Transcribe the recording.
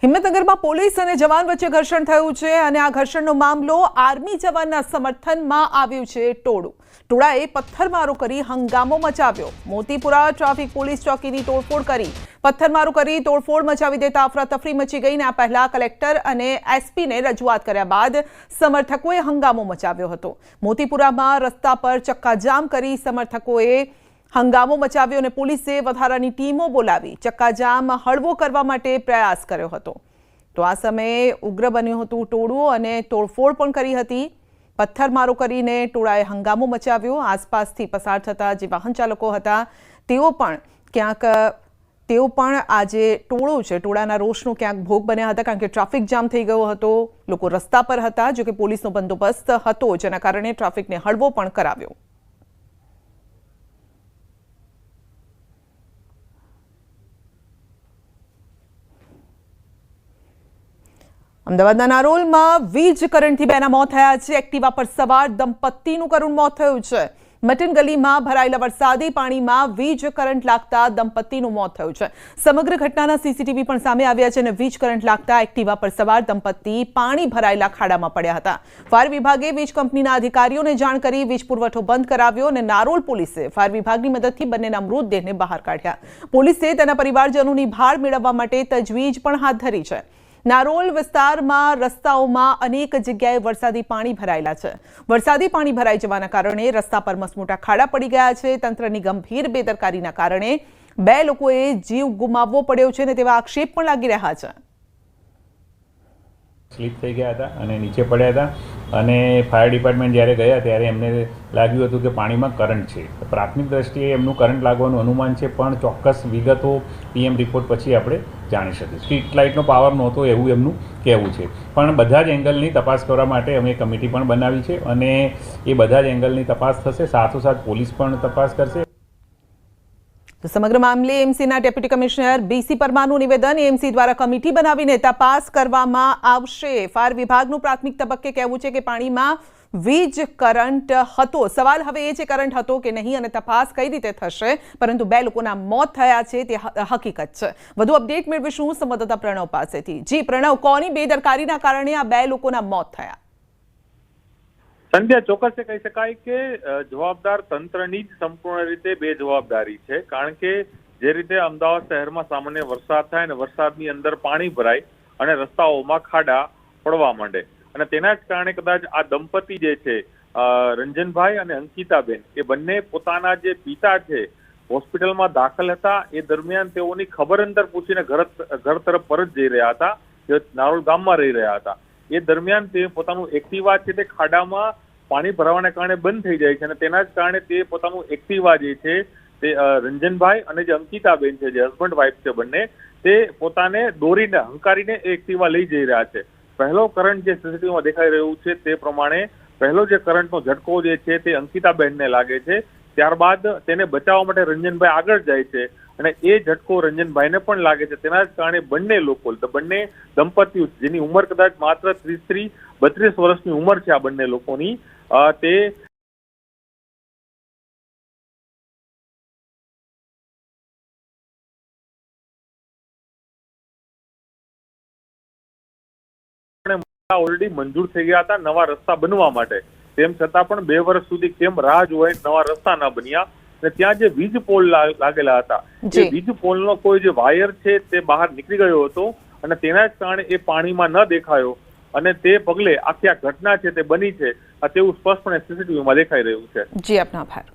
હિંમતનગરમાં police અને જવાન વચ્ચે ઘર્ષણ થયું છે અને આ ઘર્ષણનો મામલો આર્મી જવાનના સમર્થનમાં આવ્યું છે. ટોળાએ પથ્થરમારો કરી હંગામો મચાવ્યો. મોતીપુરા ટ્રાફિક પોલીસ ચોકીની તોડફોડ કરી પથ્થરમારો કરી તોડફોડ મચાવી દેતા અફરાતફરી મચી ગઈ. આ પહેલા કલેક્ટર અને એસપીને રજૂઆત કર્યા બાદ સમર્થકોએ હંગામો મચાવ્યો હતો. મોતીપુરામાં રસ્તા પર ચક્કાજામ કરી સમર્થકોએ હંગામો મચાવ્યો અને પોલીસે વધારાની ટીમો બોલાવી ચક્કાજામ હળવો કરવા માટે પ્રયાસ કર્યો હતો. તો આ સમયે ઉગ્ર બન્યું હતું ટોળું અને તોડફોડ પણ કરી હતી. પથ્થરમારો કરીને ટોળાએ હંગામો મચાવ્યો. આસપાસથી પસાર થતા જે વાહન ચાલકો હતા તેઓ પણ આ જે ટોળો છે ટોળાના રોષનો ક્યાંક ભોગ બન્યા હતા, કારણ કે ટ્રાફિક જામ થઈ ગયો હતો. લોકો રસ્તા પર હતા, જો કે પોલીસનો બંદોબસ્ત હતો, જેના કારણે ટ્રાફિકને હળવો પણ કરાવ્યો. અમદાવાદના નારોલમાં વીજ કરંટથી બેના મોત થયા છે. એક્ટિવા પર સવાર દંપતીનું કરુણ મોત થયું છે. મટન ગલીમાં ભરાયેલા વરસાદી પાણીમાં વીજ કરંટ લાગતા દંપતીનું મોત થયું છે. સમગ્ર ઘટનાના સીસીટીવી પણ સામે આવ્યા છે અને વીજ કરંટ લાગતા એક્ટિવા પર સવાર દંપતી પાણી ભરાયેલા ખાડામાં પડ્યા હતા. ફાયર વિભાગે વીજ કંપનીના અધિકારીઓને જાણ કરી વીજ પુરવઠો બંધ કરાવ્યો અને નારોલ પોલીસે ફાયર વિભાગની મદદથી બંનેના મૃતદેહને બહાર કાઢ્યા. પોલીસે તેના પરિવારજનોની ભાળ મેળવવા માટે તજવીજ પણ હાથ ધરી છે. નારોલ વિસ્તારમાં રસ્તાઓમાં અનેક જગ્યાએ વરસાદી પાણી ભરાયેલા છે. વરસાદી પાણી ભરાઈ જવાના કારણે રસ્તા પર મસમોટા ખાડા પડી ગયા છે. તંત્રની ગંભીર બેદરકારીના કારણે 2 લોકોએ જીવ ગુમાવવો પડ્યો છે અને તેવા આક્ષેપ પણ લાગી રહ્યા છે. સ્લીપ થઈ ગયા હતા અને નીચે પડ્યા હતા અને ફાયર ડિપાર્ટમેન્ટ જ્યારે ગયા ત્યારે એમને લાગ્યું હતું કે પાણીમાં કરંટ છે. પ્રાથમિક દ્રષ્ટિએ એમનું કરંટ લાગવાનું અનુમાન છે, પણ ચોક્કસ વિગતો પીએમ રિપોર્ટ પછી આપણે જાણી શકીએ. સ્ટ્રીટ લાઇટનો પાવર નહોતો એવું એમનું કહેવું છે, પણ બધા જ એંગલની તપાસ કરવા માટે અમે કમિટી પણ બનાવી છે અને એ બધા જ એંગલની તપાસ થશે. સાથોસાથ પોલીસ પણ તપાસ કરશે. સમગ્ર મામલે એએમસીના ડેપ્યુટી કમિશનર બીસી પરમારનું નિવેદન. એએમસી દ્વારા કમિટી બનાવીને તપાસ કરવામાં આવશે. ફાયર વિભાગનું પ્રાથમિક તબક્કે કહેવું છે કે પાણીમાં વીજ કરંટ હતો. સવાલ હવે એ છે કરંટ હતો કે નહીં અને તપાસ કઈ રીતે થશે, પરંતુ 2 લોકોના મોત થયા છે તે હકીકત છે. વધુ અપડેટ મેળવીશું સંવાદદાતા પ્રણવ પાસેથી. જી પ્રણવ, કોની બેદરકારીના કારણે આ 2 લોકોના મોત થયા? સંધ્યા, ચોક્કસ કહી શકાય કે જવાબદાર તંત્રની જ સંપૂર્ણ રીતે બેજવાબદારી છે. કારણ કે જે રીતે અમદાવાદ શહેરમાં સામાન્ય વરસાદ થાય અને વરસાદની અંદર પાણી ભરાય અને રસ્તાઓમાં ખાડા પડવા માંડે અને તેના જ કારણે કદાચ આ દંપતી જે છે રંજનભાઈ અને અંકિતાબેન, એ બંને પોતાના જે પિતા છે હોસ્પિટલમાં દાખલ હતા એ દરમિયાન તેઓની ખબર અંતર પૂછીને ઘર તરફ પરત જઈ રહ્યા હતા. જે નારોલ ગામમાં રહી રહ્યા હતા એ દરમિયાન તે પોતાનું એક્ટિવા છે તે ખાડામાં પાણી ભરાવાના કારણે બંધ થઈ જાય છે અને તેના જ કારણે તે પોતાનું એક્ટિવા જે છે તે રંજનભાઈ અને જે અંકિતાબેન છે, જે હસબન્ડ વાઇફ છે બંને, તે પોતાને દોરીને હંકારીને એ એક્ટિવા લઈ જઈ રહ્યા છે. પહેલો કરંટ જે સીસીટીવીમાં દેખાઈ રહ્યું છે તે પ્રમાણે પહેલો જે કરંટનો ઝટકો જે છે તે અંકિતાબેનને લાગે છે. ત્યારબાદ તેને બચાવવા માટે રંજનભાઈ આગળ જાય છે અને એ ઝટકો રંજનભાઈને પણ લાગે છે. તેના જ કારણે બંને દંપતીઓ, જેની ઉંમર કદાચ માત્ર 30-32 વર્ષની ઉંમર છે આ બંને લોકોની, તે ઓલરેડી મંજૂર થઈ ગયા હતા નવા રસ્તા બનવા માટે. તેમ છતાં પણ 2 વર્ષ સુધી કેમ રાહ જોવાય, નવા રસ્તા ના બન્યા. અને ત્યાં જે વીજ પોલ લાગેલા હતા એ વીજ પોલનો કોઈ જે વાયર છે તે બહાર નીકળી ગયો હતો અને તેના જ કારણે એ પાણીમાં ન દેખાયો અને તે પગલે આખી આ ઘટના છે તે બની છે તેવું સ્પષ્ટપણે સીસીટીવીમાં દેખાઈ રહ્યું છે. જી, આપનો આભાર.